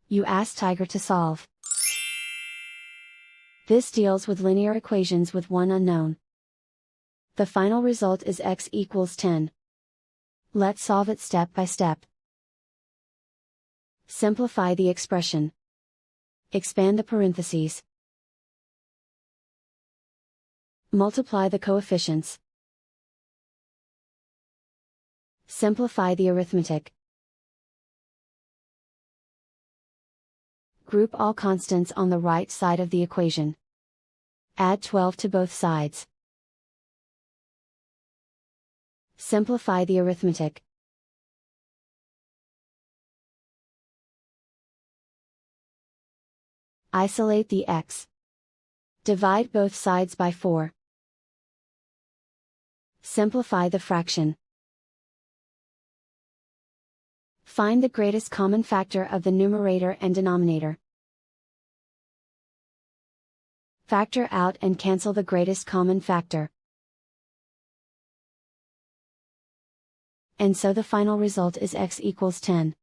You ask Tiger to solve. This deals with linear equations with one unknown. The final result is x equals 10. Let's solve it step by step. Simplify the expression. Expand the parentheses. Multiply the coefficients. Simplify the arithmetic. Group all constants on the right side of the equation. Add 12 to both sides. Simplify the arithmetic. Isolate the x. Divide both sides by 4. Simplify the fraction. Find the greatest common factor of the numerator and denominator. Factor out and cancel the greatest common factor. And so the final result is x equals 10.